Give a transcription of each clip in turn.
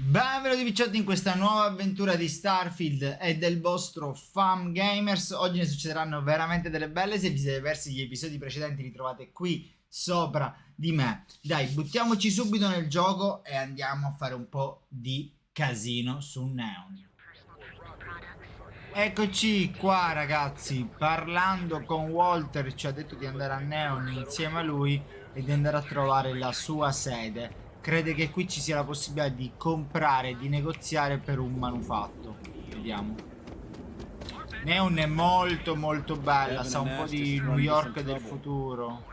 Benvenuti picciotti in questa nuova avventura di Starfield e del vostro Fam Gamers. Oggi ne succederanno veramente delle belle. Se vi siete persi gli episodi precedenti li trovate qui sopra di me. Dai, buttiamoci subito nel gioco e andiamo a fare un po' di casino su Neon. Eccoci qua ragazzi, parlando con Walter ci ha detto di andare a Neon insieme a lui e di andare a trovare la sua sede. Crede che qui ci sia la possibilità di comprare e di negoziare per un manufatto. Vediamo. Neon è molto bella, sa un po' di New York del futuro.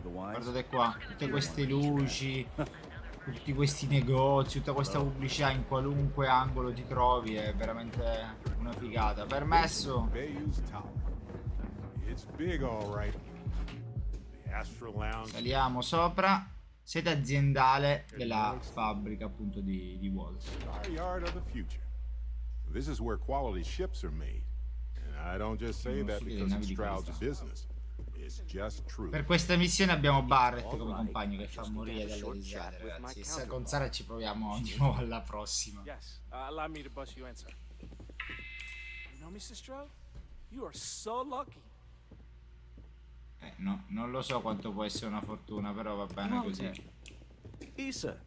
Guardate qua, tutte queste luci, tutti questi negozi, tutta questa pubblicità in qualunque angolo ti trovi, è veramente una figata. Permesso? Saliamo sopra. Sede aziendale della fabbrica appunto di Walter. This is where quality ships are made. And I don't just say that because it's Stroud's business. It's just true. Per questa missione abbiamo Barrett come compagno che fa morire dalle risate, ragazzi. Con Sara ci proviamo di nuovo alla prossima. Yes, allow me to bust you in, sir. You know, Mr. Stroud, you are so lucky. No, non lo so quanto può essere una fortuna, però va bene così. Issa.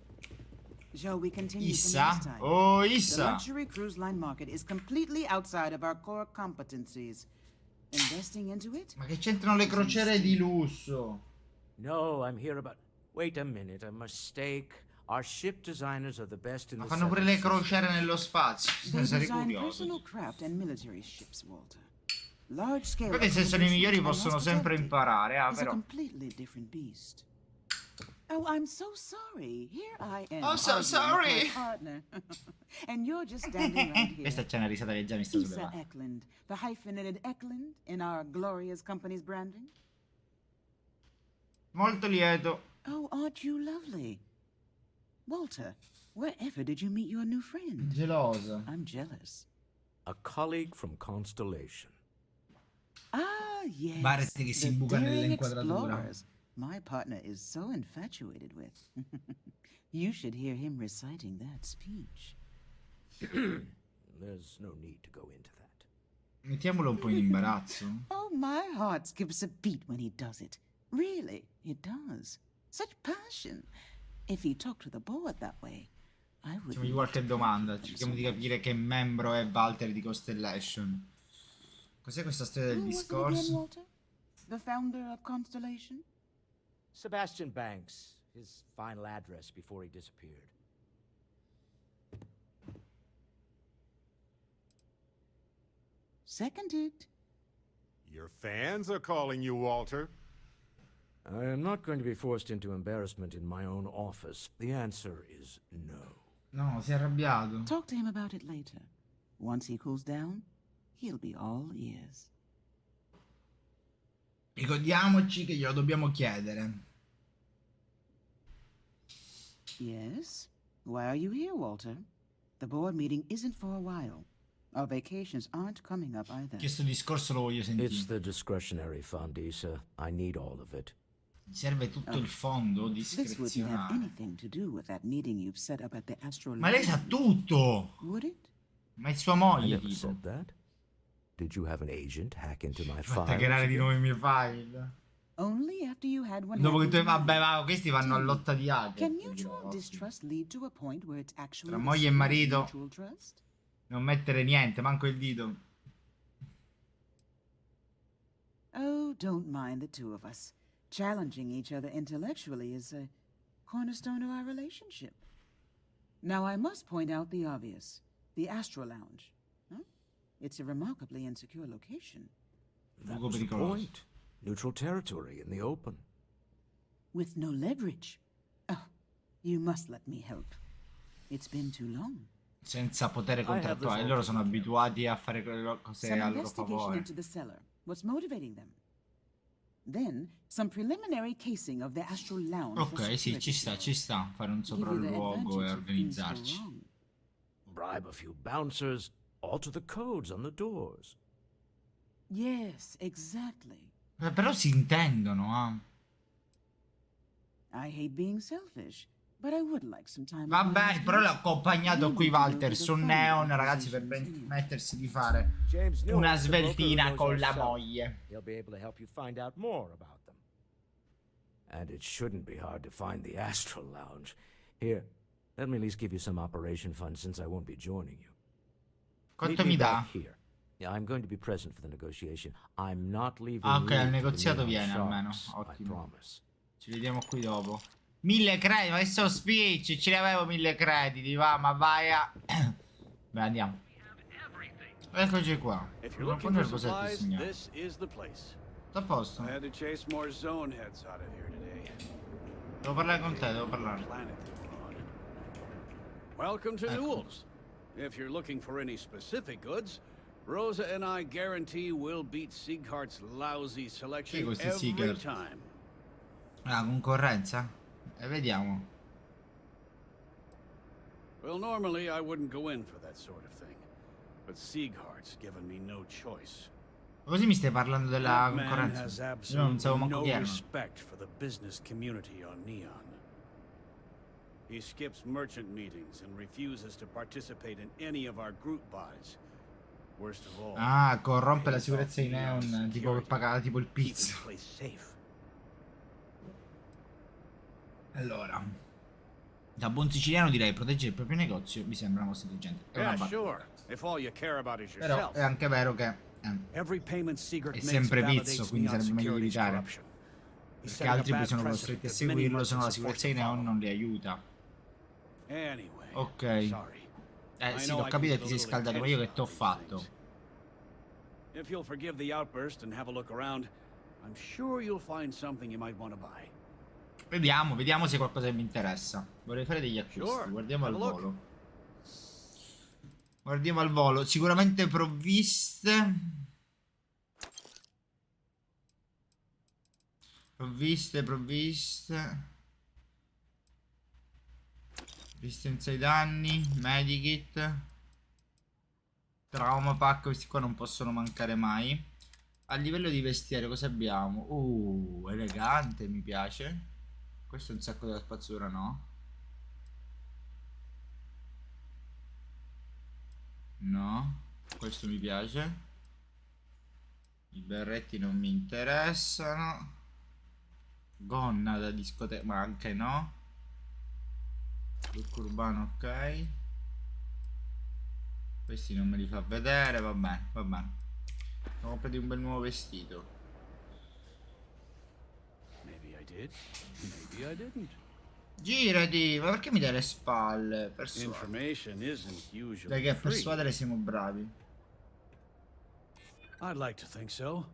Shall we continue Issa? Oh, The Issa! luxury cruise line market is completely outside of our core competencies. Investing into it? Ma che c'entrano le crociere di lusso? No, I'm here about... Wait a minute, a mistake. Our ship designers are the best in Ma the fanno pure le seven crociere nello spazio. They Sarei design curioso. personal craft and military ships, Walter. Large scale. Perché se sono i migliori possono sempre imparare, It's a però. completely different beast. Oh, I'm so sorry. Here I am. Oh, so arguing with sorry. my partner. And you're just standing right here. Questa c'è una risata che già mi sta sulle mani. Sicurezza, the hyphenated Eklund in our glorious company's branding. Molto lieto. Oh, aren't you lovely? Walter, wherever did you meet your new friend? Gelosa. I'm jealous. A colleague from Constellation. Ah, yes. Barrett che si the imbuca daring nell'inquadratura. explorers My partner is so infatuated with. You should hear him reciting that speech. There's no need to go into that. Mettiamolo un po' in imbarazzo. Oh, my heart skips a beat when he does it. Really, it does. Such passion. If he talked to the board that way, I would. Facciamogli qualche domanda. Cerchiamo di capire che membro è Walter di Constellation. Cos'è questa storia del Who was it discorso? again, Walter? The founder of Constellation? Sebastian Banks, his final address before he disappeared. Seconded. Your fans are calling you, Walter. I am not going to be forced into embarrassment in my own office. The answer is no. No, si è arrabbiato. Talk to him about it later. Once he cools down, he'll be all ears. Ricordiamoci che glielo dobbiamo chiedere. Yes? Why are you here, Walter? The board meeting isn't for a while. Our vacations aren't coming up either. Questo discorso lo voglio sentire. It's the discretionary fund, Issa. I need all of it. Serve tutto il fondo This wouldn't have discrezionale. anything to do with that meeting you've set up at the Astral. Ma lei sa tutto! Would it? Ma è sua I moglie, never tipo. said that. Did you have an agent hack into my Fa files? hackerare di nuovo i miei file. Only after you had one. Dopo che tu happen to vabbè, me. ma questi vanno a lotta di hacker. Can mutual distrust lead to a point where it's actually Tra moglie e marito. mutual trust? Non mettere niente, manco il dito. Oh, don't mind the two of us. Challenging each other intellectually is a cornerstone of our relationship. Now, I must point out the obvious. The Astral Lounge. Huh? It's a remarkably insecure location. That Luogo was the pericoloso. point. Neutral territory in the open. With no leverage. Oh, you must let me help. It's been too long. Senza potere contrattuale. Loro sono abituati a fare quelle cose Some a loro investigation favore. into the cellar. What's motivating them? Then, some preliminary casing of the Astral Lounge. for Ok, sì, security. ci sta. Fare un Give you the sopralluogo e advantage of things go organizzarci. wrong. Bribe a few bouncers, alter the codes on the doors. Yes, exactly. Però si intendono, ah. I hate being selfish, but I would like some time. Va bene, però l'ho accompagnato qui Walter su Neon, ragazzi, per permettersi di fare una sveltina con la moglie. He'll be able to help you find out more about them. And it shouldn't be hard to find the Astral Lounge. Here, let me at least give you some operation funds since I won't be joining you. Quanto mi dà? Here. Yeah, I'm going to be present for the negotiation. I'm not leaving. Ah, ok, il negoziato viene almeno. Ottimo. Ci vediamo qui dopo. 1000 crediti, ma che sono speech? Ce ne avevo 1000 crediti, va, ma vai a... Beh, andiamo. Eccoci qua. Non può nel cos'è, signore. Sta a posto. Devo parlare con te, devo parlare. Welcome to Ecco. Newell's. If you're looking for any specific goods, Rosa and I guarantee we'll beat Sieghart's lousy selection every time. Ah, concorrenza? E vediamo. Well, normally I wouldn't go in for that sort of thing, but Sieghart's given me no choice. Così mi stai parlando della That man concorrenza? has Io non sapevo absolutely manco no chi erano. respect for the business community on Neon. He skips merchant meetings and refuses to participate in any of our group buys. Worst of all, Ah, corrompe la sicurezza di Neon, tipo che paga tipo il keep pizzo. the place safe. Allora, da buon siciliano direi proteggere il proprio negozio mi sembra una cosa intelligente. È una Yeah, battuta. sure. If all you care about is Però yourself. è anche vero che Every payment Siegert è makes sempre validates pizzo, quindi Neon's sarebbe meglio security's evitare. corruption. He's Perché setting a altri poi bad sono precedent costretti a that many seguirlo, se no la merchants sicurezza di are forced to Neon non li aiuta. follow. Anyway, Ok. sorry. Sì, l'ho capito che ti sei scaldato, ma io che t'ho fatto? If you'll forgive the outburst and have a look around, I'm sure you'll find something you might want to buy. Vediamo, vediamo se qualcosa mi interessa. Vorrei fare degli acquisti, Sure, guardiamo al have a look. volo. Guardiamo al volo, sicuramente provviste. Provviste. Resistenza ai danni, medikit. Trauma pack, questi qua non possono mancare mai. A livello di vestiario cosa abbiamo? Elegante, mi piace. Questo è un sacco della spazzatura, no? No, questo mi piace. I berretti non mi interessano. Gonna da discoteca, ma anche no. Look urbano, ok. Questi non me li fa vedere, va bene, va bene. Ho comprato un bel nuovo vestito. Maybe I did, maybe I didn't. Girati, ma perché mi dai le spalle? Persuadere. Information isn't usually Dai che a free. persuadere siamo bravi. I'd like to think so.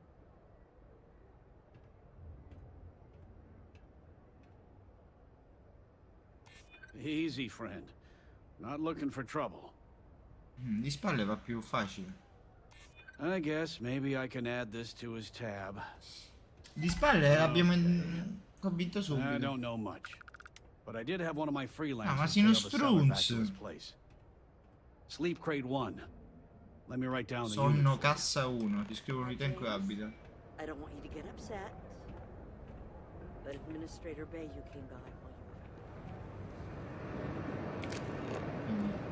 Easy, friend. Not looking for trouble. Di spalle va più facile. I guess maybe I can add this to his tab. Di spalle l'abbiamo convinto I subito. don't know much, but I did have one of my freelancers ma sino bail the seller back to strunz. his place. Sleep crate 1. Let me write down the Sonno unit. cassa 1. Ti scrivo unità in cui abita. I don't want you to get upset, but Administrator Bayou came by while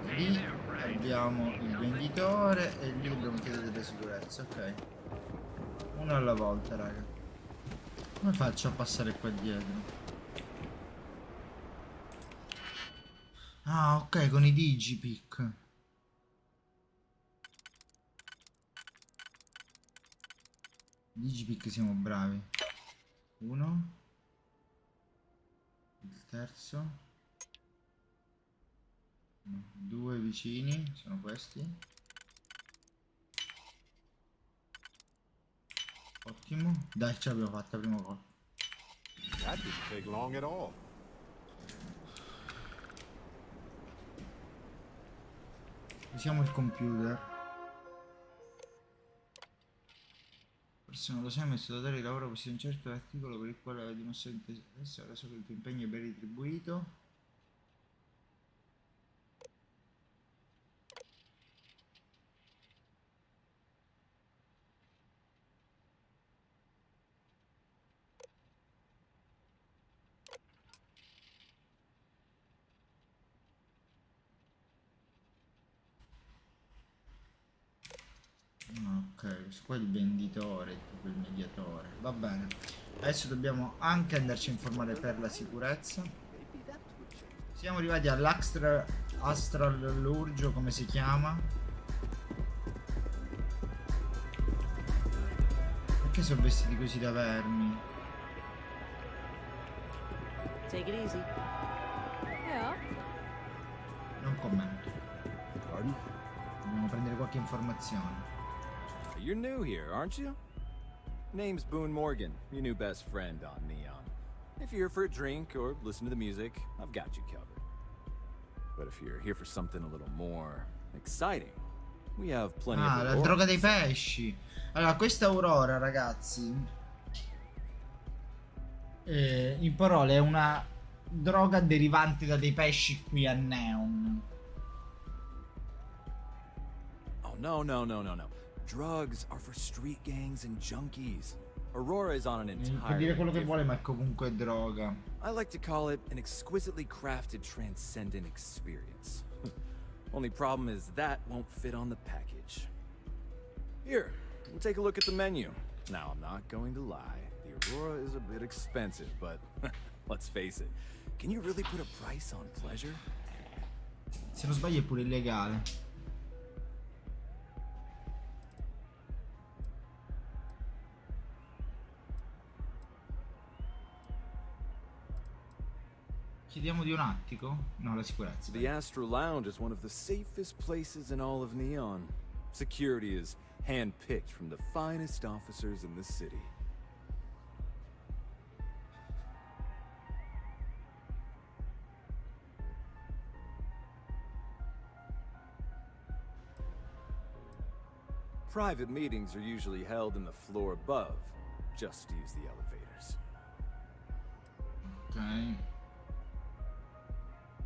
Quindi lì abbiamo il venditore e lì dobbiamo chiedere della sicurezza. Ok. Uno alla volta, raga. Come faccio a passare qua dietro? Ah, ok, con i digipick. Digipick siamo bravi. Uno. Il terzo. No, due vicini, sono questi. Ottimo. Dai, ce l'abbiamo fatta, primo gol. That didn't take long at all. Usiamo il computer. Forse non lo sai, ma il suo datore di lavoro possiede un certo articolo per il quale aveva dimostrato interesse, ora so che il tuo impegno è ben retribuito. Ok, questo qua è il venditore, tipo il mediatore. Va bene. Adesso dobbiamo anche andarci a informare per la sicurezza. Siamo arrivati Astral l'urgio, come si chiama? Perché sono vestiti così da vermi? Take it easy. Yeah. Non commento. Pardon? Dobbiamo prendere qualche informazione. You're new here, aren't you? Name's Boone Morgan, your new best friend on Neon. If you're here for a drink or listen to the music, I've got you covered. But if you're here for something a little more exciting, we have plenty of la droga dei pesci. Allora, questa Aurora, ragazzi, in parole è una droga derivante da dei pesci qui a Neon. Oh, no. Drugs are for street gangs and junkies. Aurora is on an entirely Può dire quello che different... vuole, ma è comunque droga. I like to call it an exquisitely crafted, transcendent experience. Only problem is that won't fit on the package. Here, we'll take a look at the menu. Now, I'm not going to lie. The Aurora is a bit expensive, but let's face it. Can you really put a price on pleasure? Se non sbaglio è pure illegale. Chiediamo di un attico? No, la sicurezza. The Astral Lounge is one of the safest places in all of Neon. Security is hand-picked from the finest officers in the city. Private meetings are usually held in the floor above. Just use the elevators. Ok.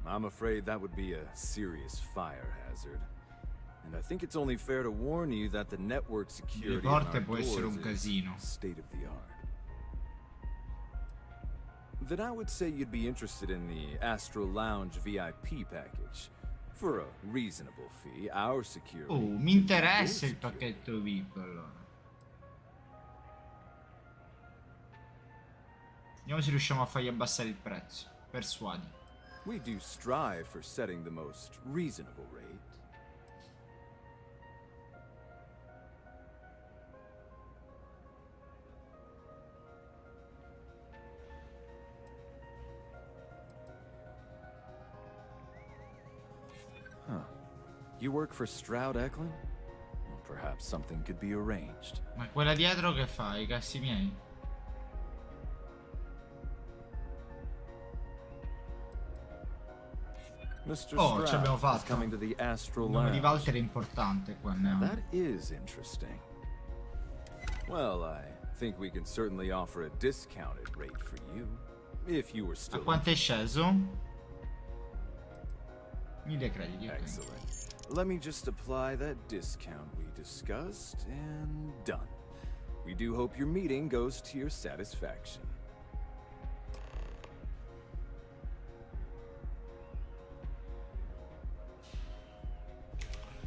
I'm afraid that would be a serious fire hazard. And I think it's only fair to warn you that the network security on our può essere un doors casino. is state of the art. Then I would say you'd be interested in the Astral Lounge VIP package. For a reasonable fee, our security... Oh, mi interessa il pacchetto VIP, allora. Vediamo se riusciamo a fargli abbassare il prezzo. Persuadi. We do strive for setting the most reasonable rate. Huh. You work for Stroud-Eklund? Well, perhaps something could be arranged. Ma quella dietro che fa? I cassi miei? Mr. Oh, ci abbiamo Stroud is fatto. coming to the Astral Il nome di Lounge. Walter è importante qua, no? That is interesting. Well, I think we can certainly offer a discounted rate for you, if you were A still... quanto è sceso? 1000 crediti, ok. Excellent. Let me just apply that discount we discussed, and done. We do hope your meeting goes to your satisfaction.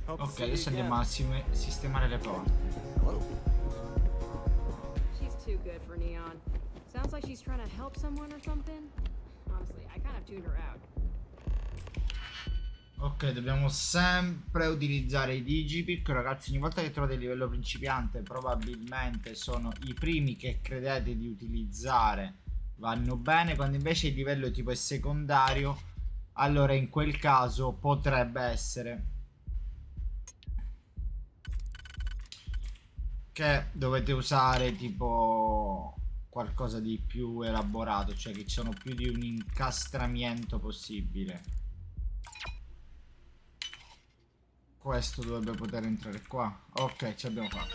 Ok, adesso andiamo a sistemare le porte. She's too good for Neon. Sounds like she's trying to help someone or something. Honestly, I kind of tuned her out. Ok, dobbiamo sempre utilizzare i digipick. Ragazzi, ogni volta che trovate il livello principiante, probabilmente sono i primi che credete di utilizzare vanno bene. Quando invece il livello tipo è secondario, allora in quel caso potrebbe essere che dovete usare tipo qualcosa di più elaborato, cioè che ci sono più di un incastramento possibile. Questo dovrebbe poter entrare qua. Ok, ci abbiamo fatto.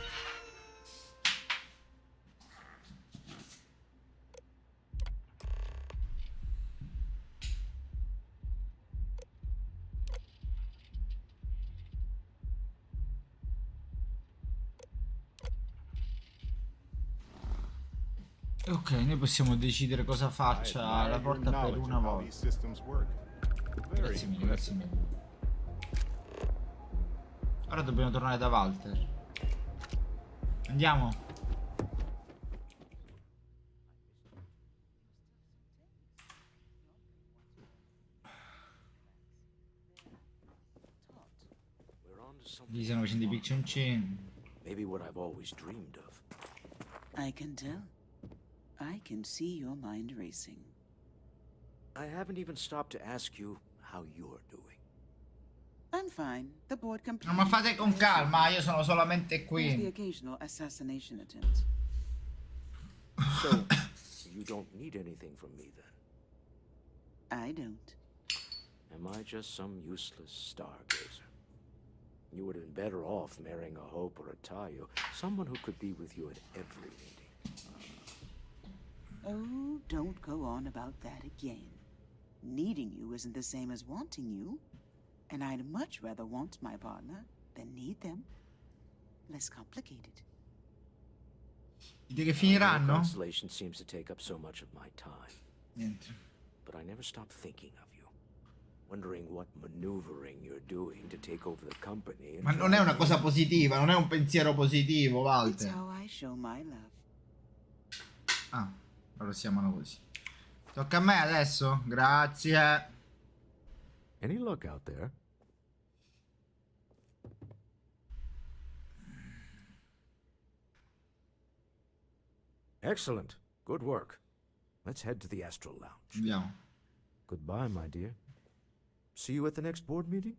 Ok, noi possiamo decidere cosa faccia la porta per una volta. Grazie mille, grazie mille. Ora dobbiamo tornare da Walter. Andiamo. Gli stanno facendo i piccioncini. Maybe what I've always dreamed of. I can tell. I can see your mind racing. I haven't even stopped to ask you how you're doing. I'm fine. The board No, completed. ma fate con calma, io sono solamente The qui. occasional assassination attempt. So, you don't need anything from me then? I don't. Am I just some useless stargazer? You would have been better off marrying a Hope or a Tayo, someone who could be with you at every meeting. Oh, don't go on about that again. Needing you isn't the same as wanting you. And I'd much rather want my partner than need them. Less complicated. Dite che Your finiranno? constellation seems to take up so much of my time. Niente. But I never stop thinking of you. Wondering what maneuvering you're doing to take over the company. And Ma non è una cosa positiva, non è un pensiero positivo, It's Walter. how I show my love. Ah, allora si chiamano così. Tocca a me adesso? Grazie. Any luck out there? Excellent. Good work. Let's head to the Astral Lounge. Andiamo. Goodbye, my dear. See you at the next board meeting?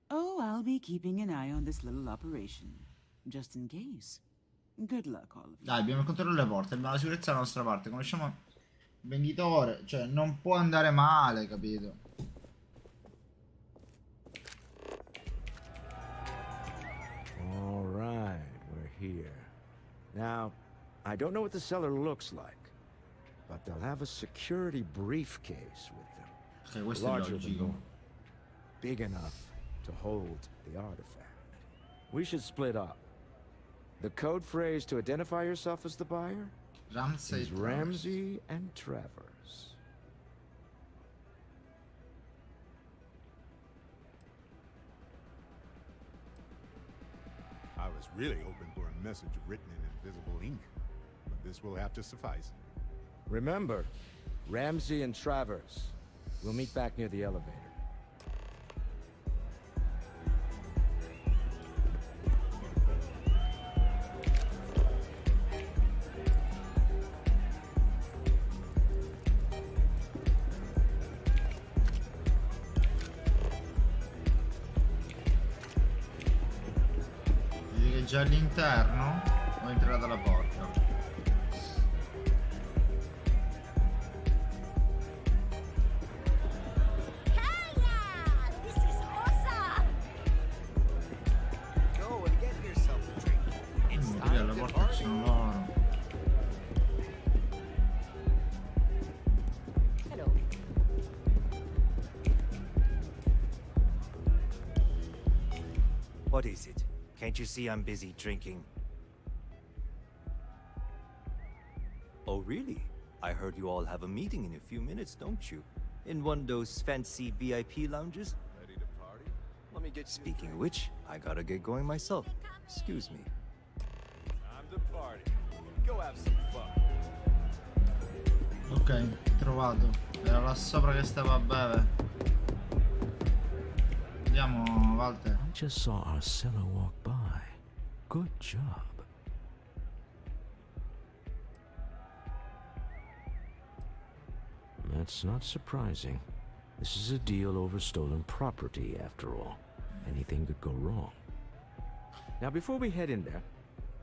Oh, I'll be keeping an eye on this little operation. Just in case. Good luck, all of you. Dai, abbiamo il controllo delle porte, abbiamo la sicurezza dalla nostra parte. Conosciamo il venditore, cioè non può andare male, capito? All right, we're here. Now, I don't know what the cellar looks like, but they'll have a security briefcase with them. Ok, questo è Larger than logico. normal. Big enough to hold the artifact. We should split up. The code phrase to identify yourself as the buyer Ramsey is Travers. Ramsey and Travers. I was really hoping for a message written in invisible ink, but this will have to suffice. Remember, Ramsey and Travers. We'll meet back near the elevator. Vedi che è già all'interno o entrerà dalla porta? Qui alla porta ci sono loro. Hello. What is it? Can't you see I'm busy drinking? Oh, really? I heard you all have a meeting in a few minutes, don't you? In one of those fancy VIP lounges? Ready to party? Let me get you. Speaking of which, I gotta get going myself. Excuse me. Time to party. Go have some fun. Ok, trovato. Era là sopra che stava a bere. Andiamo, Walter. I just saw our cellar walk by. Good job. That's not surprising. This is a deal over stolen property, after all. Anything could go wrong. Now, before we head in there,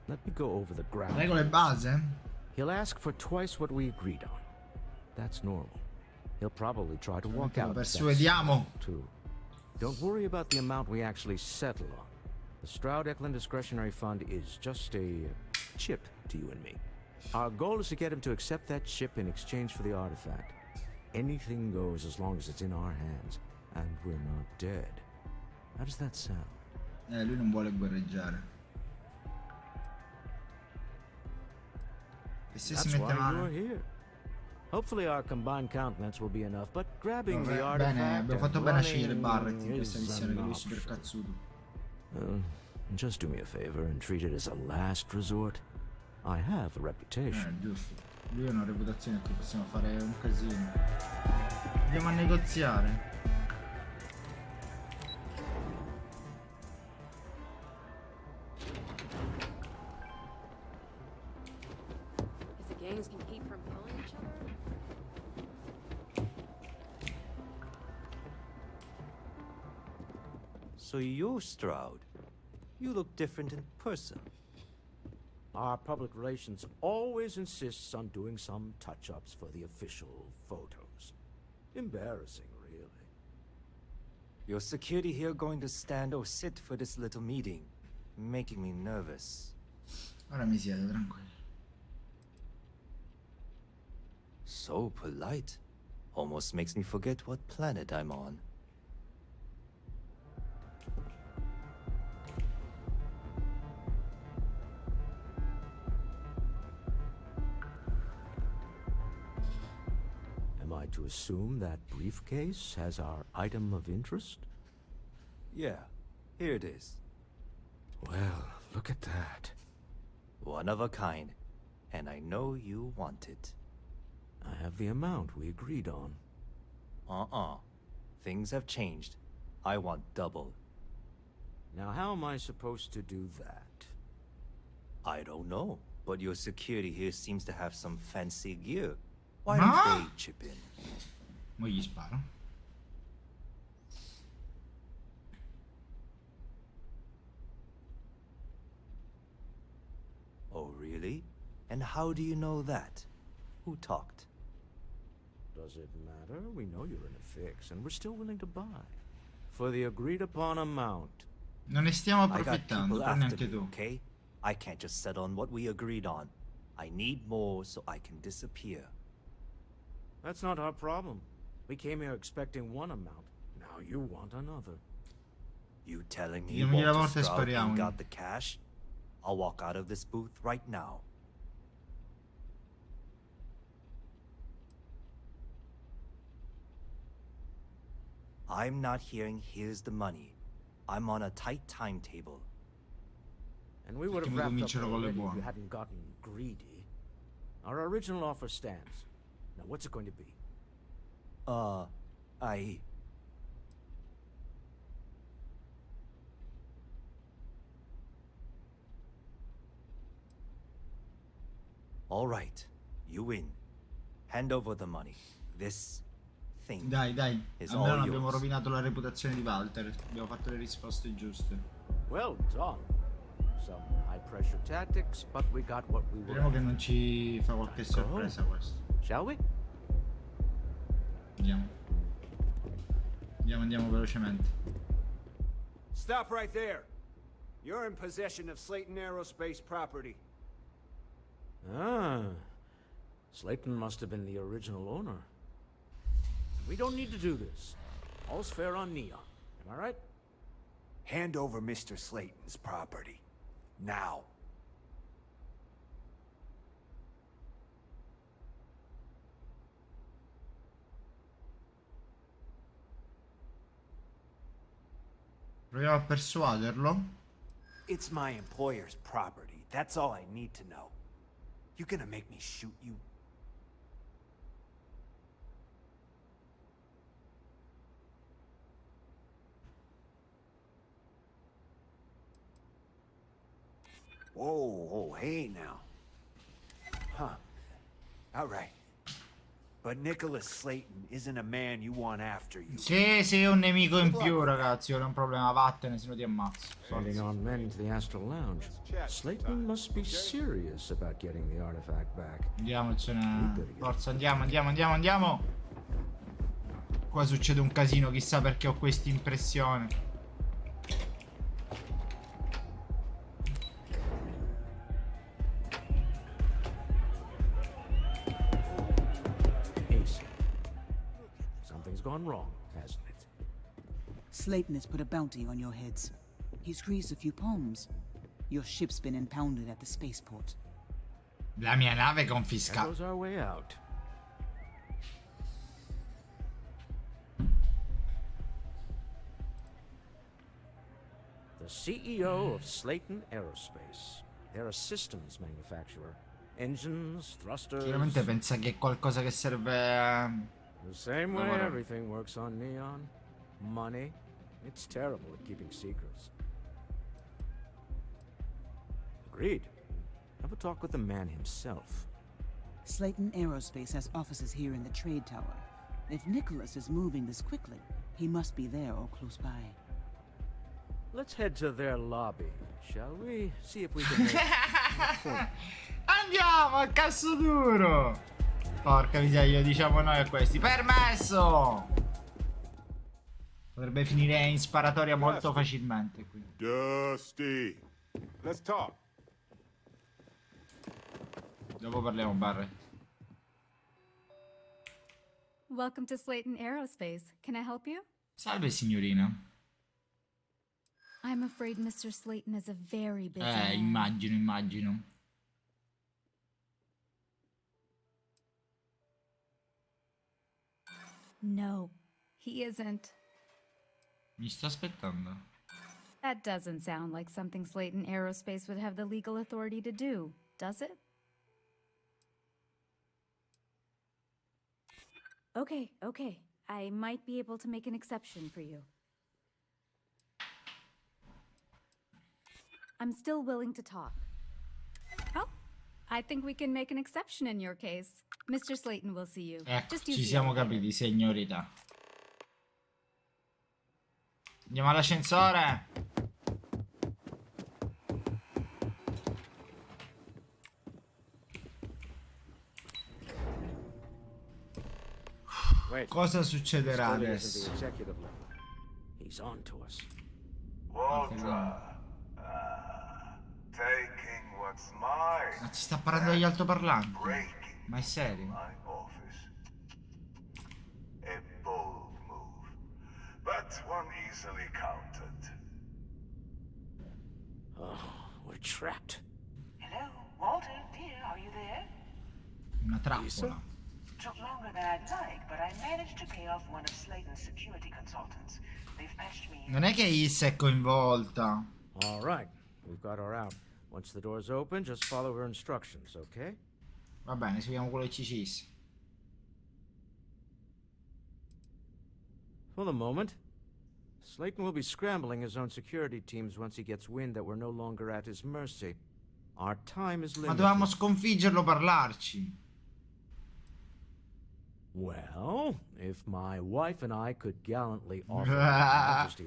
let me go over the ground. Regole base? He'll ask for twice what we agreed on. That's normal. He'll probably try to walk out. Persuadiamo. Too. Don't worry about the amount we actually settle on. The Stroud-Eklund discretionary fund is just a chip to you and me. Our goal is to get him to accept that chip in exchange for the artifact. Anything goes as long as it's in our hands, and we're not dead. How does that sound? Lui non vuole guerreggiare. E se si That's mette why you're male? here. Hopefully our combined countenance will be enough, but grabbing the Vabbè, artifact bene, abbiamo fatto and bene a scegliere running Barrett in questa is missione, che an lui è super option. cazzuto. Just do me a favor and treat it as a last resort. I have a reputation. Giusto. Lui ha una reputazione qui, possiamo fare un casino. Andiamo a negoziare. If the gangs can keep from killing each other. So you're Stroud. You look different in person. Our public relations always insists on doing some touch-ups for the official photos. Embarrassing, really. Your security here going to stand or sit for this little meeting, making me nervous. Ora mi siedo, tranquillo. So polite. Almost makes me forget what planet I'm on. Am I to assume that briefcase has our item of interest? Yeah, here it is. Well, look at that. One of a kind, and I know you want it. I have the amount we agreed on. Things have changed. I want double. Now how am I supposed to do that? I don't know, but your security here seems to have some fancy gear. Why don't they chip in? Mo gli sparo. Oh, really? And how do you know that? Who talked? Does it matter? We know you're in a fix, and we're still willing to buy. For the agreed upon amount. Non ne stiamo I got approfittando, people per after neanche me, tu. okay? I can't just settle on what we agreed on. I need more so I can disappear. That's not our problem. We came here expecting one amount. Now you want another. You telling me Diamogli la Walter volta e Stroud ain't spariamo. got the cash? I'll walk out of this booth right now. I'm not hearing here's the money. I'm on a tight timetable. And we would have Perché mi wrapped up cominciano con le already if you buone. hadn't gotten greedy. Our original offer stands. Now what's it going to be? All right, you win. Hand over the money. This thing Dai, dai. is Almeno all non abbiamo yours. rovinato la reputazione di Walter. Abbiamo fatto le risposte giuste. Well done. Some high-pressure tactics, but we got what we were Speriamo che after. non ci fa qualche sorpresa questo. Shall we? Andiamo. Andiamo velocemente. Stop right there. You're in possession of Slayton Aerospace property. Ah. Slayton must have been the original owner. We don't need to do this. All's fair on Neon. Am I right? Hand over Mr. Slayton's property. Now. Proviamo a persuaderlo. It's my employer's property. That's all I need to know. You gonna make me shoot you? Whoa, hey now. Huh. All right. But Nicholas Slayton isn't a man you want after you. Se sei un nemico in più, ragazzi, ora è un problema, vattene, se no ti ammazzo. Sending on men to the Astral Lounge. Slayton must be serious about getting the artifact back. Andiamocene. Forza, andiamo. Qua succede un casino, chissà perché ho questa impressione. Something's gone wrong, hasn't it? Slayton has put a bounty on your heads. He squeezed a few palms. Your ship's been impounded at the spaceport. La mia nave That confiscata. goes our way out. The the CEO of Slayton Aerospace. They're a systems manufacturer. Engines, thrusters... Chiaramente pensa che è qualcosa che serve... The same way everything works on Neon. Money. It's terrible at keeping secrets. Agreed. Have a talk with the man himself. Slayton Aerospace has offices here in the trade tower. If Nicolaus is moving this quickly, he must be there or close by. Let's head to their lobby, shall we? See if we can make... Andiamo al cazzo duro! Porca miseria, diciamo noi a questi. Permesso! Potrebbe finire in sparatoria molto facilmente qui. Dusty, let's talk. Dopo parliamo, Barret. Welcome to Slayton Aerospace. Can I help you? Salve, signorina. I'm afraid Mr. Slayton is a very busy man. Immagino. No, he isn't. Mi sto aspettando. That doesn't sound like something Slayton Aerospace would have the legal authority to do, does it? Okay. I might be able to make an exception for you. I'm still willing to talk. Oh, I think we can make an exception in your case. Mr. Slayton will see you. Ecco, Just use ci the siamo elevator. capiti, signorita. Andiamo all'ascensore. Cosa succederà adesso? He's on to us. Walter, taking what's mine. Ma ci sta parlando degli altoparlanti. Ma è serio? My office. A bold move, but one easily countered. Oh, we're trapped. Hello, Walter, dear, are you there? Una trappola. Took longer than I'd like, but I managed to pay off one of Slayton's security consultants. They've patched me in. Non è che Is è coinvolta. All right, we've got her out. Once the door's open, just follow her instructions, okay? Va bene, seguiamo quello che ci disse. For the moment, Slayton will be scrambling his own security teams once he gets wind that we're no longer at his mercy. Our time is Ma limited. dovevamo sconfiggerlo, parlarci. Well, if my wife and I could gallantly offer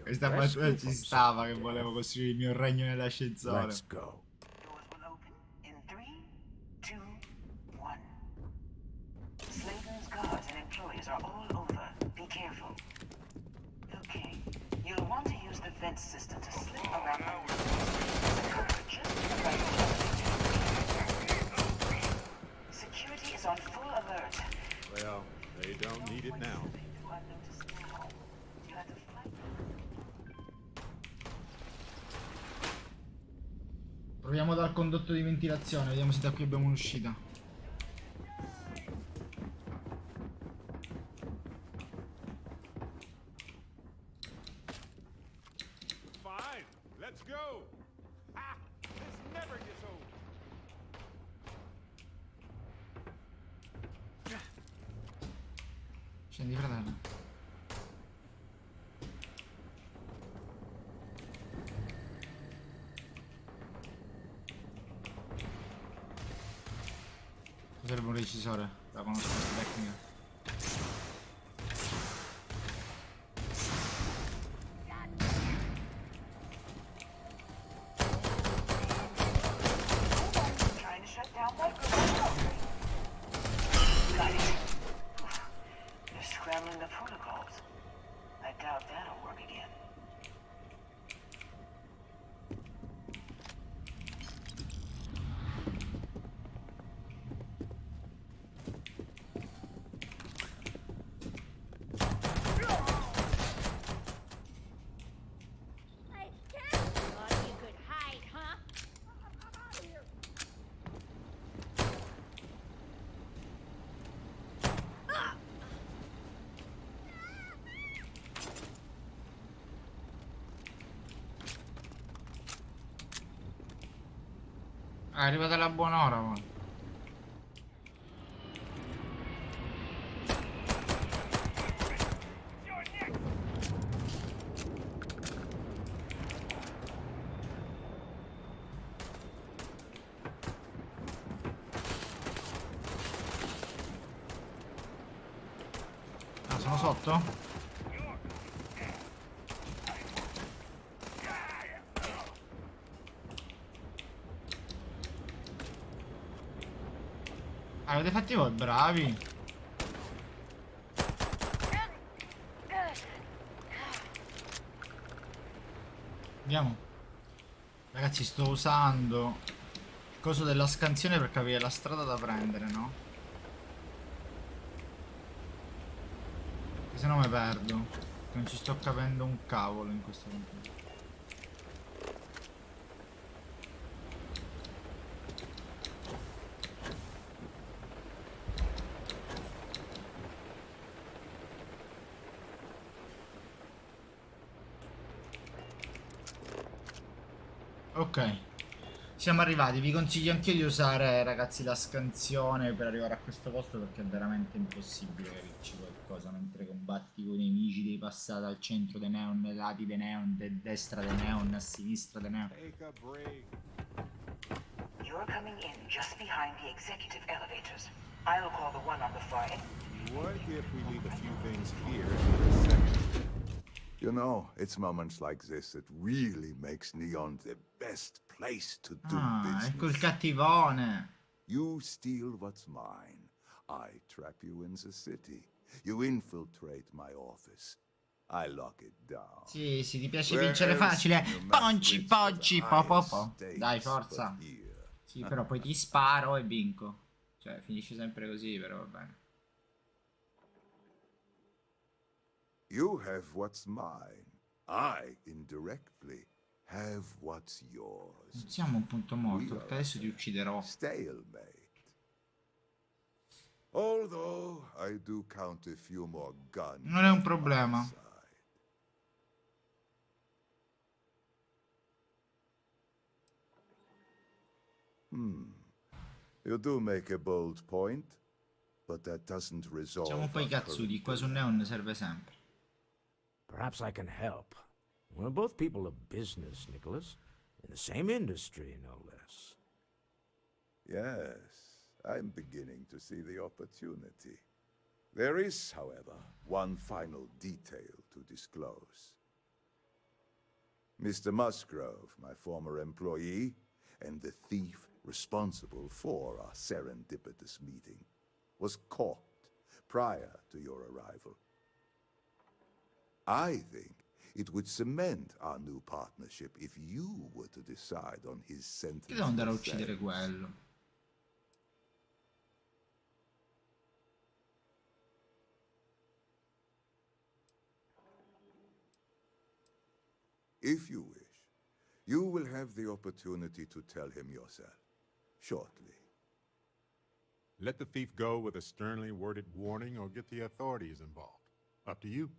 Questa battuta ci stava, che volevo costruire il mio regno nell'ascensore. Let's go. Doors will open in 3, 2, 1. Slayton's guards and employees are all over. Be careful. Okay, you'll want to use the vent system to slip around just the right way. Security is on full alert. Well, they don't need it now. Proviamo dal condotto di ventilazione, vediamo se da qui abbiamo un'uscita. Fine, let's go. Ha! This never gets old. Scendi, fratello. Serve un recisore, la conosco questa tecnica. Trying to shut down that Got it. They're scrambling the protocols. I doubt that'll work again. arrivata la buon'ora, ma. Ah, sono sotto? Avete fatti voi bravi. Andiamo. Ragazzi, sto usando il coso della scansione per capire la strada da prendere, no? Che se no mi perdo. Non ci sto capendo un cavolo in questo momento. Ok, siamo arrivati. Vi consiglio anche di usare, ragazzi, la scansione per arrivare a questo posto, perché è veramente impossibile capirci qualcosa mentre combatti con i nemici. Devi passare al centro dei neon, ai lati dei neon, a destra dei neon, a sinistra dei neon. You're coming in just behind the executive elevators. I'll call the one on the far end. What if we leave a few things here for a second? You know, it's moments like this that really makes Neon the best place to do business. Ecco il cattivone. You steal what's mine. I trap you in the city. You infiltrate my office. I lock it down. Sì, sì, ti piace vincere facile. Ponci, ponci, po po po. Dai, forza. Sì, però poi ti sparo e vinco. Cioè, finisce sempre così, però va bene. You have what's mine. I, indirectly, have what's yours. Non siamo un punto morto, perché adesso ti ucciderò. Stalemate. Although I do count a few more guns. Non è un problema. You do make a bold point, but that doesn't resolve. Facciamo un po' i cazzuti, qua su Neon serve sempre. Perhaps I can help. We're both people of business, Nicholas. In the same industry, no less. Yes, I'm beginning to see the opportunity. There is, however, one final detail to disclose. Mr. Musgrove, my former employee, and the thief responsible for our serendipitous meeting, was caught prior to your arrival. I think it would cement our new partnership if you were to decide on his sentence. Che devo andare a uccidere quello? If you wish, you will have the opportunity to tell him yourself, shortly. Let the thief go with a sternly worded warning or get the authorities involved. Up to you.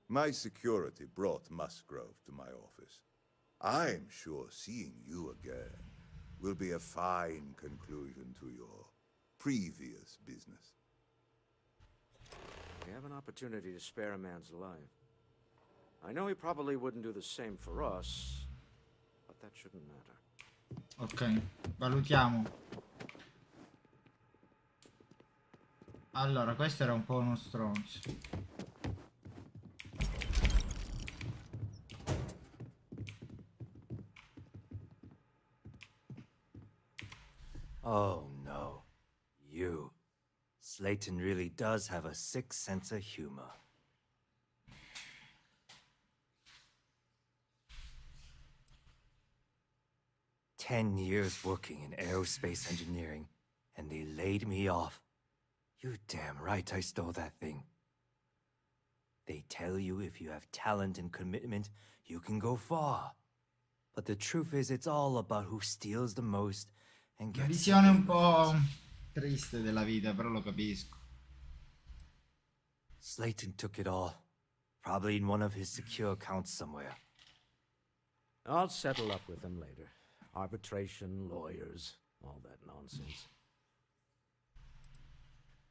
My security brought Musgrove to my office. I'm sure seeing you again will be a fine conclusion to your previous business. We have an opportunity to spare a man's life. I know he probably wouldn't do the same for us, but that shouldn't matter. Ok, valutiamo. Allora, questo era un po' uno stronzo. Oh no. You. Slayton really does have a sick sense of humor. "10 years working in aerospace engineering, and they laid me off. You're damn right I stole that thing. They tell you if you have talent and commitment, you can go far. But the truth is, it's all about who steals the most and Una gets visione un po' triste della vita, però lo capisco. Slayton took it all. Probably in one of his secure accounts somewhere. I'll settle up with him later. Arbitration, lawyers, all that nonsense.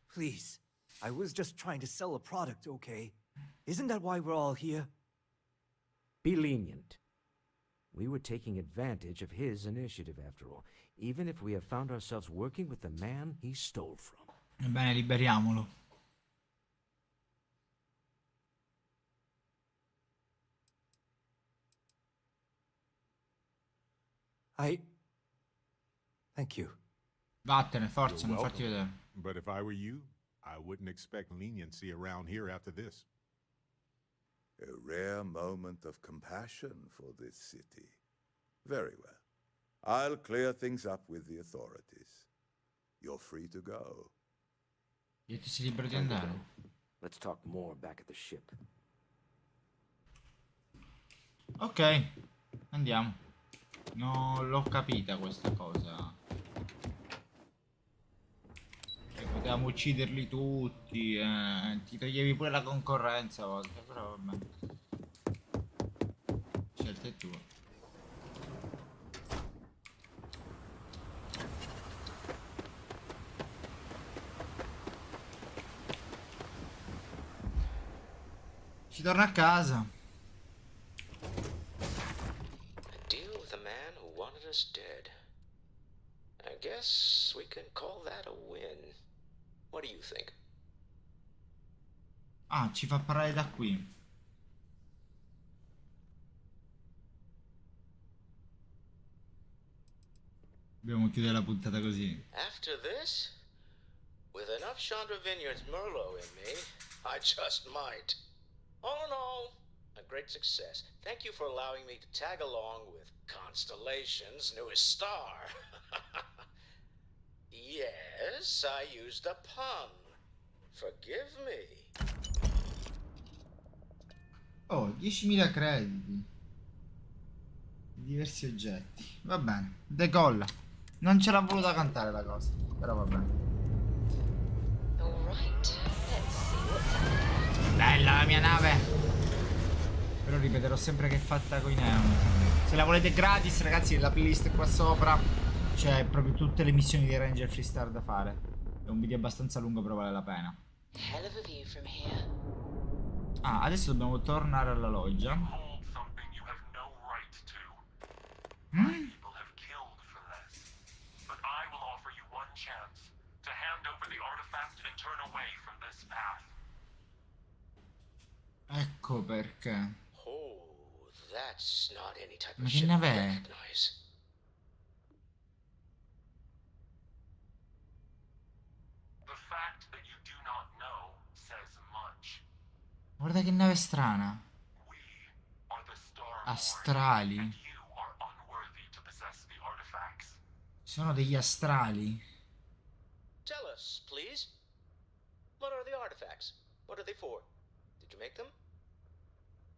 Please, I was just trying to sell a product, okay? Isn't that why we're all here? Be lenient. We were taking advantage of his initiative, after all, even if we have found ourselves working with the man he stole from. Ebbene, liberiamolo. Thank you. Vattene, forza, non farti vedere. But if I were you, I wouldn't expect leniency around here after this. A rare moment of compassion for this city. Very well. I'll clear things up with the authorities. You're free to go. Io ti sei libero di andare. Let's talk more back at the ship. Ok, andiamo. Non l'ho capita questa cosa. Potevamo ucciderli tutti, ti toglievi pure la concorrenza a volte, però vabbè. Scelta è tua. Ci torna a casa. Deal with a man who wanted us dead. I guess we can call that a win. What do you think? Ah, ci fa parlare da qui. Dobbiamo chiudere la puntata così. After this, with enough Chandra Vineyard's Merlot in me, I just might. All in all, a great success. Thank you for allowing me to tag along with Constellation's newest star. Yes, I used a pun. Forgive me. Oh, 10.000 crediti. Diversi oggetti. Va bene, decolla. Non ce l'ha voluta cantare la cosa, però va bene. Bella la mia nave. Però ripeterò sempre che è fatta coi neon. Se la volete gratis, ragazzi, la playlist qua sopra c'è proprio tutte le missioni di Ranger Freestar da fare. È un video abbastanza lungo, però vale la pena. Ah, adesso dobbiamo tornare alla loggia. Ecco perché. Oh, that's not any type Ma of che ship nave I è? recognize. Guarda che nave strana. Astrali. Sono degli astrali. Tell us, please. What are the artifacts? What are they for? Did you make them?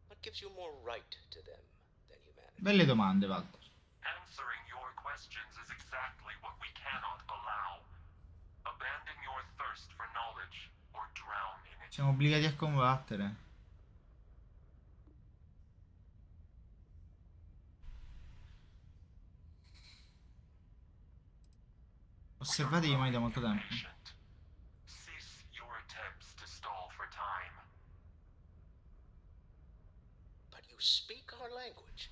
What gives you more right to them than humanity? Belle domande, Walter. Answering your questions is exactly what we cannot allow. Abandon your thirst for knowledge or drown in it. Siamo obbligati a combattere. Osservate gli umani da molto tempo. Cease your attempts to stall for time. But you speak our language.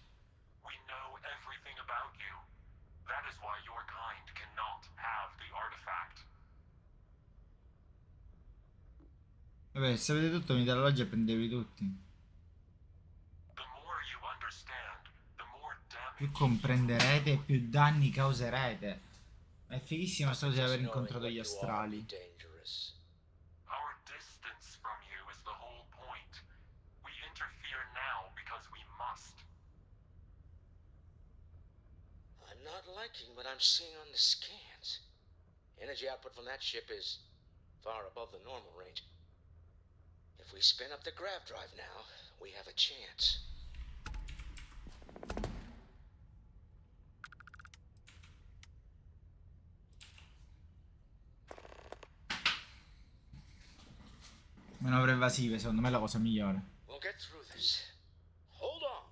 We know everything about you. That is why your kind cannot have the artifact. Vabbè, se avete tutto, venite alla loggia e prendevi tutti. The more you understand, the more damage. Più comprenderete, più danni causerete. È fighissima sta cosa di aver incontrato gli astrali. Our distance from you is the whole point. We interfere now because we must. I'm not liking what I'm seeing on the scans. Energy output from that ship is far above the normal range. If we spin up the grav drive now, we have a chance. Manovre evasive, secondo me è la cosa migliore. We'll get through this. Hold on.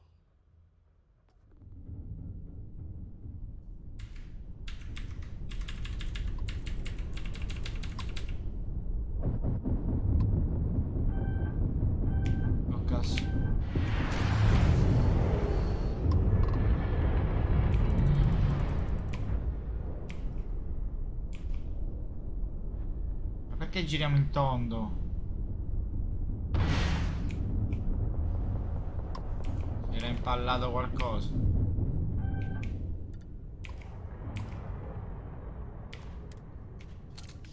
Perché giriamo in tondo? Era impallato qualcosa.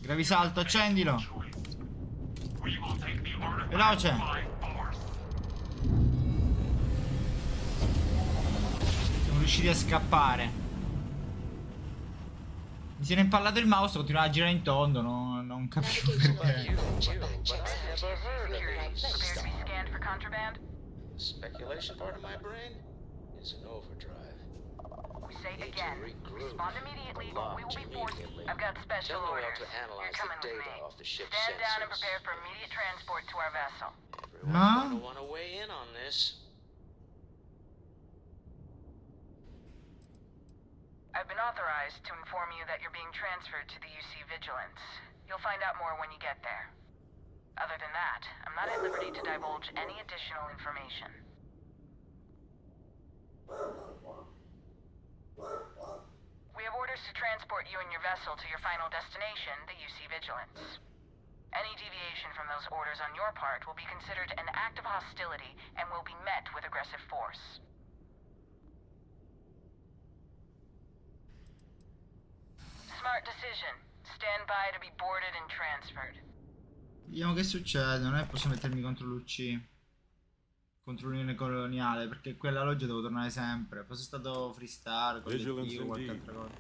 Gravisalto, accendilo. Veloce. Siamo riusciti a scappare. Mi si era impallato il mouse, continuava a girare in tondo, non capivo perché. Speculation part of my brain is in overdrive. Say again. Respond immediately or we will be forced. I've got special orders. You're coming with me. Stand down and prepare for immediate transport to our vessel. Everyone's gonna want to weigh in on this. I've been authorized to inform you that you're being transferred to the UC Vigilance. You'll find out more when you get there. Other than that, I'm not at liberty to divulge any additional information. We have orders to transport you and your vessel to your final destination, the UC Vigilance. Any deviation from those orders on your part will be considered an act of hostility and will be met with aggressive force. Smart decision. Stand by to be boarded and transferred. Vediamo che succede. Non è che posso mettermi contro l'UC, contro l'Unione Coloniale, perché quella loggia devo tornare sempre. Fosse stato Freestar, collettivo, qualche altra cosa.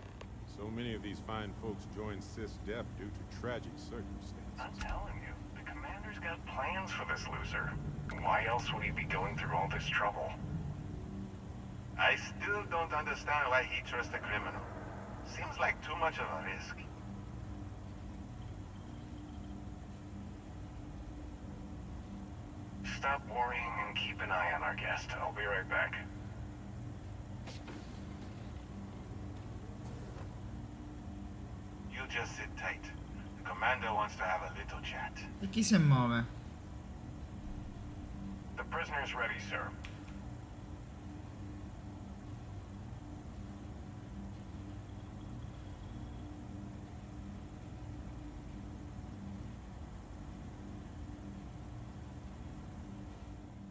So many of these fine folks joined SysDef due to tragic circumstances. I'm telling you, the commander's got plans for this loser. Why else would he be going through all this trouble? I still don't understand why he trusts a criminal. Seems like too much of a risk. Stop worrying and keep an eye on our guest. I'll be right back. You just sit tight. The commander wants to have a little chat. E chi si muove? The prisoner's ready, sir.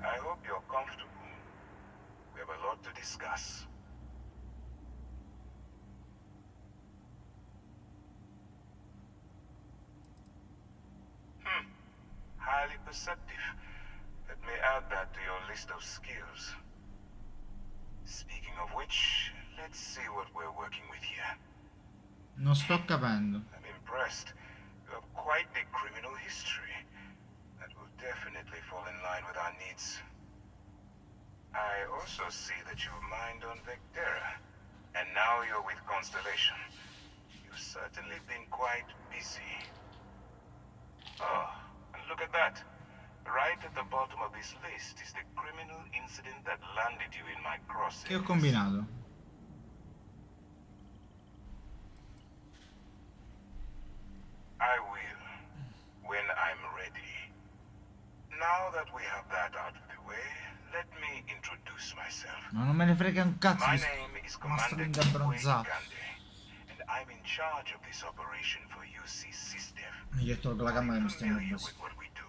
I hope you're comfortable. We have a lot to discuss. Highly perceptive. Let me add that to your list of skills. Speaking of which, let's see what we're working with here. Non sto capendo. I'm impressed. You have quite a criminal history. That will definitely fall in line with our needs. I also see that you've mined on Vectera, and now you're with Constellation. You've certainly been quite busy. Oh, and look at that. Right at the bottom of this list is the criminal incident that landed you in my crosshairs. Che ho combinato? I will, when I'm ready. Now that we have that out of the way, let me introduce myself. Ma non me ne frega un cazzo My di name is mastro Commander abbronzato. and I'm in charge of this operation for UC SysDef. Gli tolgo la camera e mi stiamo Familiar addosso. with what we do.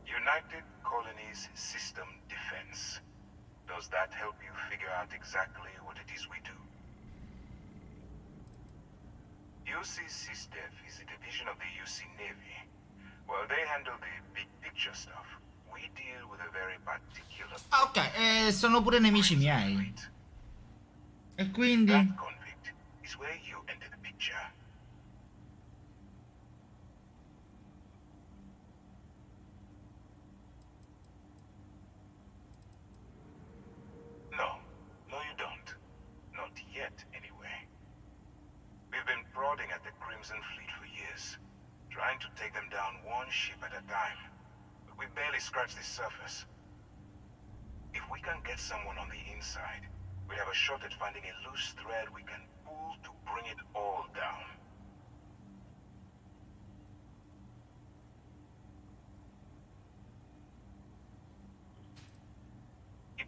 United Colonies System Defense. Does that help you figure out exactly what it is we do? UC SysDef is a division of the UC Navy. Well, they handle the big picture stuff. We deal with a very particular... Ah, ok, sono pure nemici miei. E quindi... That convict is where you enter the picture. No, you don't. Not yet, anyway. We've been prodding at the Crimson Fleet for years, trying to take them down one ship at a time. But we barely scratched the surface. If we can get someone on the inside, we have a shot at finding a loose thread we can pull to bring it all down.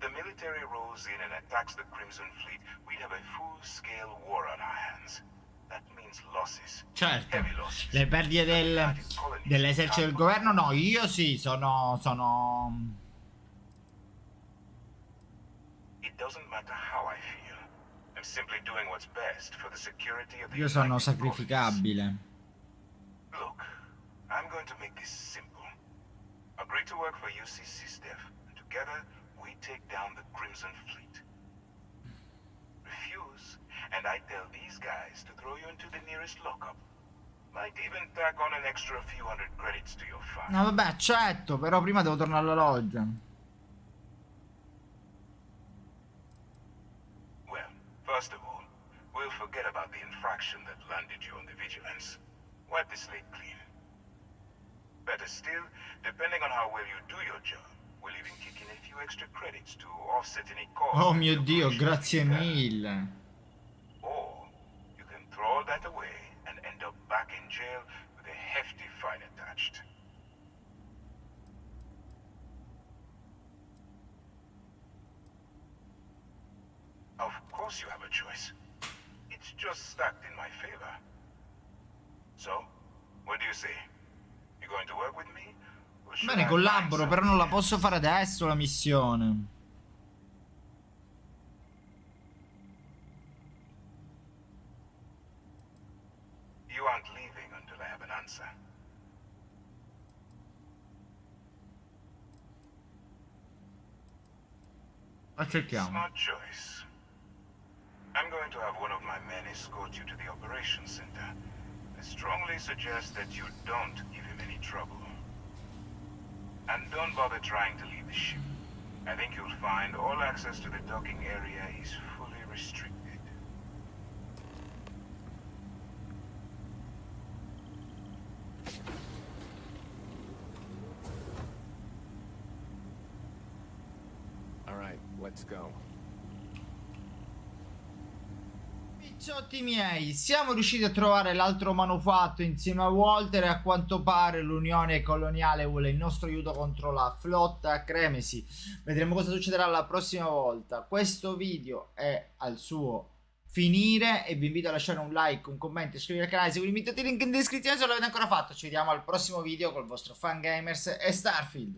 the military rolls in and attacks the Crimson Fleet, we'd have a full-scale war on our hands. That means losses. Certo, Heavy losses. le perdite dell'esercito del governo no, io sì, sono... It doesn't matter how I feel. I'm simply doing what's best for the security of the Io sono United sacrificabile. Look, I'm going to make this simple. Agree to work for UCC Steph, and together we take down the Crimson Fleet. Refuse, and I tell these guys to throw you into the nearest lockup. Might even tack on an extra few hundred credits to your file. No vabbè, accetto, però prima devo tornare alla loggia. Well, first of all, we'll forget about the infraction that landed you on the Vigilance. Wipe the slate clean. Better still, depending on how well you do your job, we'll even kick in a few extra credits to offset any costs. Oh mio Dio, grazie mille. Or you can throw all that away and end up back in jail with a hefty fine attached. Of course you have a choice. It's just stacked in my favor. So, what do you say? You going to work with me? Or should Bene, I collaboro, find però non la posso fare adesso la missione. You aren't leaving until I have an answer. Accettiamo. Smart choice. I'm going to have one of my men escort you to the operations center. I strongly suggest that you don't give him any trouble. And don't bother trying to leave the ship. I think you'll find all access to the docking area is fully restricted. All right, let's go. Picciotti miei, siamo riusciti a trovare l'altro manufatto insieme a Walter e a quanto pare l'Unione Coloniale vuole il nostro aiuto contro la flotta Cremesi. Vedremo cosa succederà la prossima volta. Questo video è al suo finire e vi invito a lasciare un like, un commento, iscrivervi al canale, seguirmi tutti i link in descrizione se non l'avete ancora fatto. Ci vediamo al prossimo video col vostro Fangamers e Starfield.